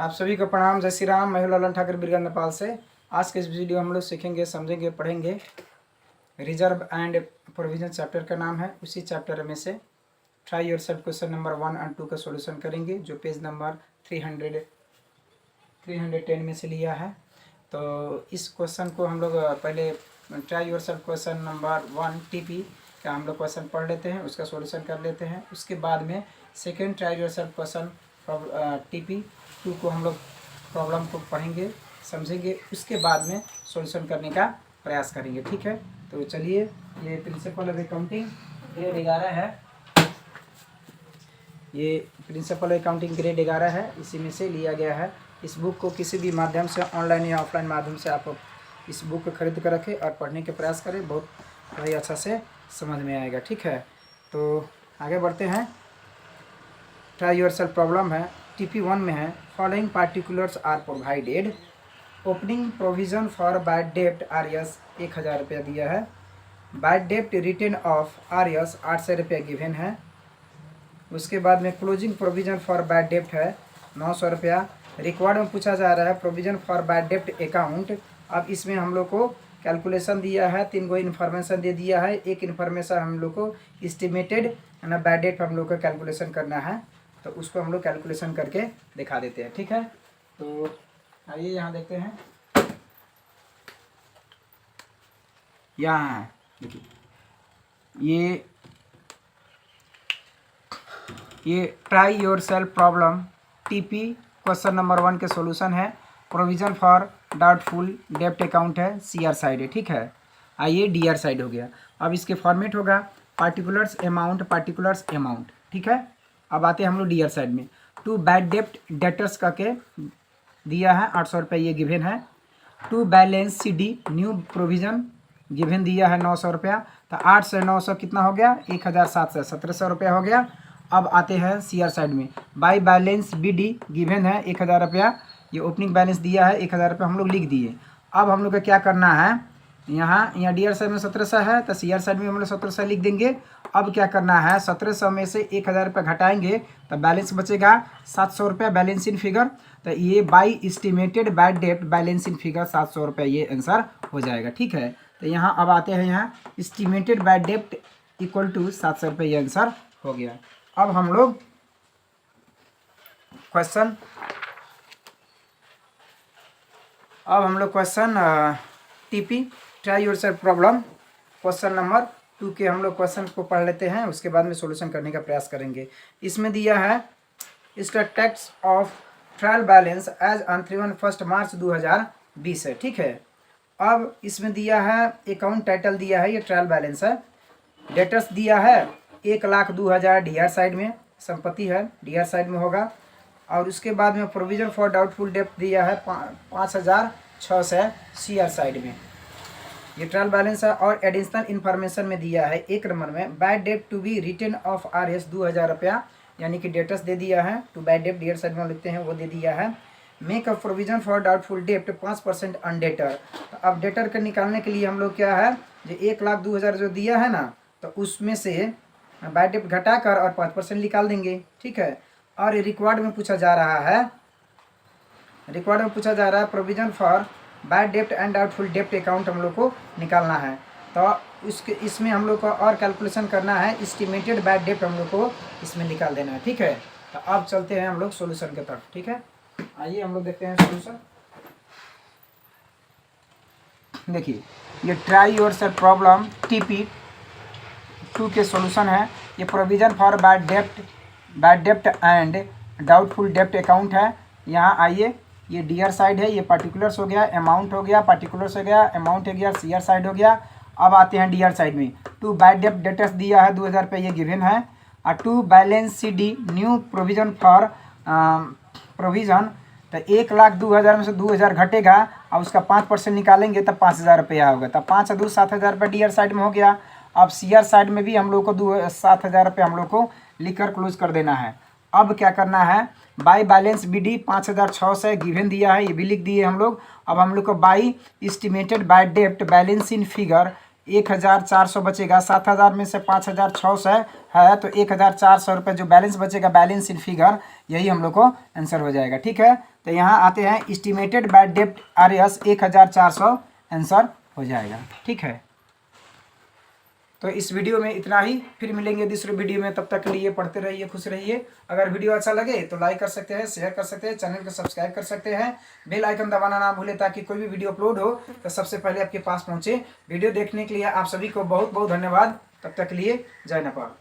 आप सभी को प्रणाम। जय श्री राम। मैं हूं ललन ठाकुर बिरगंज नेपाल से। आज के इस वीडियो हम लोग सीखेंगे, समझेंगे, पढ़ेंगे। रिजर्व एंड प्रोविजन चैप्टर का नाम है। उसी चैप्टर में से try your self question number 1 और 2 का सॉल्यूशन करेंगे, जो पेज नंबर 310 में से लिया है। तो इस क्वेश्चन को हम लोग पहले try your self question number 1 TP का हम लोग क्वेश्चन पढ़ लेते हैं, उसका सॉल्यूशन कर लेते हैं। उसके बाद में second try your self question TP 2 को हम लोग प्रॉब्लम को पढ़ेंगे, समझेंगे। उसके बाद में सॉल्यूशन करने का प्रयास करेंगे, ठीक है। तो चलिए, ये प्रिंसिपल ऑफ अकाउंटिंग ग्रेड 11 है। ये प्रिंसिपल अकाउंटिंग ग्रेड 11 है, इसी में से लिया गया है। इस बुक को किसी भी माध्यम से, ऑनलाइन या ऑफलाइन माध्यम से आप इस बुक को खरीद कर रखें और पढ़ने के प्रयास करें। बहुत ही अच्छा से समझ में आएगा, ठीक है। तो आगे बढ़ते हैं। ट्राई योर सेल्फ प्रॉब्लम है, टीपी 1 में है। Following particulars are provided. Opening provision for bad डेप्ट आरएस 1000 रुपया दिया है। बैड डेप्ट रिटर्न ऑफ आरएस 800 रुपया गिवन है। उसके बाद में क्लोजिंग प्रोविजन फॉर बैड डेप्ट है 900 रुपया। रिक्वायर्ड में पूछा जा रहा है प्रोविजन फॉर बैड डेप्ट अकाउंट। अब इसमें हम लोग को कैलकुलेशन दिया है, 3 गो इन्फॉर्मेशन दे दिया है। एक इन्फॉर्मेशन हम लोग को इस्टीमेटेड ना बैड डेप्ट हम लोग को कैलकुलेशन करना है, तो उसको हम लोग कैलकुलेशन करके दिखा देते हैं, ठीक है। तो आइए यहाँ देखते हैं। यहाँ है, देखिए, ये try yourself problem TP question number 1 के सॉल्यूशन है। प्रोविजन फॉर डाउटफुल डेप्ट अकाउंट है, सीआर साइड है, ठीक है। आइए डीआर साइड हो गया। अब इसके फॉर्मेट होगा पार्टिकुलर्स अमाउंट, ठीक है। अब आते हैं हम लोग डीआर साइड में। टू बैड डेप्ट डेटर्स करके दिया है 800 रुपये, ये गिवन है। To balance CD new provision given दिया है 900 रुपया। तो 8 से 900 कितना हो गया? 1700, 1700 रुपया हो गया। अब आते हैं सीआर साइड में। बाई बैलेंस BD गिवन है 1000 रुपया। ये ओपनिंग बैलेंस दिया है 1000 रुपया, हम लोग लिख दिए। अब हम लोग को क्या करना है, यहाँ डीआर साइड में 1700 है, तो सीआर साइड में हम लोग 1700 लिख देंगे। अब क्या करना है, 1700 में से 1000 रुपये घटाएंगे तो बैलेंस बचेगा 700 रुपया, बैलेंस इन फिगर। तो ये बाई इस्टीमेटेड बैड डेप्ट बैलेंस इन फिगर 700 रुपया, ये आंसर हो जाएगा, ठीक है। तो यहाँ अब आते हैं, यहाँ इस्टीमेटेड बैड डेप्ट इक्वल टू 700 रुपये, ये आंसर हो गया। अब हम लोग question TP try yourself problem question number 2 के हम लोग क्वेश्चन को पढ़ लेते हैं। उसके बाद में सॉल्यूशन करने का प्रयास करेंगे। इसमें दिया है status of trial balance as on 31 March 2020 है, ठीक है। अब इसमें दिया है अकाउंट टाइटल दिया है, ये ट्रायल बैलेंस है। डेटर्स दिया है 1,02,000 डीआर साइड में, संपत्ति है, डीआर साइड में होगा। और उसके बाद में प्रोविजन फॉर डाउटफुल डेप्ट दिया है 5600 सीआर साइड में, ये ट्रायल बैलेंस है। और एडिशनल इन्फॉर्मेशन में दिया है 1 नंबर में बैड डेप्ट to be return of RS 2000 रुपया, यानी कि डेटर्स दे दिया है। टू बैड डेप्ट डीआर साइड में लिखते हैं, वो दे दिया है। Make a provision for doubtful डेप्ट 5% ऑन डेटर। तो अब डेटर के निकालने के लिए हम लोग क्या है, जो 1,02,000 जो दिया है ना, तो उसमें से बैड डेप्ट घटाकर और 5% निकाल देंगे, ठीक है। और रिक्वायर्ड में पूछा जा रहा है, provision for bad dept and doubtful डेप्ट अकाउंट हम लोग को निकालना है। तो इसमें हम लोग को और कैलकुलेशन करना है, एस्टिमेटेड बैड डेप्ट हम लोग को इसमें निकाल देना है, ठीक है। तो अब चलते हैं हम लोग सॉल्यूशन की तरफ, ठीक है। आइए हम लोग देखते हैं सॉल्यूशन। देखिए, ये try yourself problem TP 2 के सॉल्यूशन है। ये provision for bad dept and doubtful डेप्ट अकाउंट है। यहाँ आइए, ये डीआर साइड है, ये पार्टिकुलर्स हो गया, अमाउंट हो गया, पार्टिकुलर्स हो गया, अमाउंट हो गया, सीआर साइड हो गया। अब आते हैं डीआर साइड में। टू बैड डेप्ट डेटर्स दिया है 2000 रुपये, ये गिवन है। और to balance CD new provision for provision, तो 1,02,000 में से 2000 घटेगा और उसका 5% निकालेंगे तब 5000 रुपया होगा। तब 5 2 7,000 रुपये डीआर साइड में हो गया। अब सीआर साइड में भी हम लोग को 7,000 रुपये हम लोग को लिखकर क्लोज कर देना है। अब क्या करना है, बाई बैलेंस BD 5600 गिवन दिया है, ये भी लिख दिए हम लोग। अब हम लोग को बाई इस्टीमेटेड बैड डेप्ट बैलेंस इन फिगर 1400 बचेगा। 7000 में से 5600 है तो 1400 रुपये जो बैलेंस बचेगा, बैलेंस इन फिगर, यही हम लोग को आंसर हो जाएगा। ठीक है, तो यहाँ आते हैं एस्टिमेटेड बैड डेब्ट आरएस 1400 आंसर हो जाएगा। ठीक है, तो इस वीडियो में इतना ही, फिर मिलेंगे दूसरे वीडियो में। तब तक के लिए पढ़ते रहिए, खुश रहिए। अगर वीडियो अच्छा लगे तो लाइक कर सकते हैं, शेयर कर सकते हैं, चैनल को सब्सक्राइब कर सकते हैं, बेल आइकन दबाना ना भूलें ताकि कोई भी वीडियो अपलोड हो तो सबसे पहले आपके पास पहुंचे। वीडियो देखने के लिए आप सभी को बहुत बहुत धन्यवाद। तब तक के लिए जय नेपाल।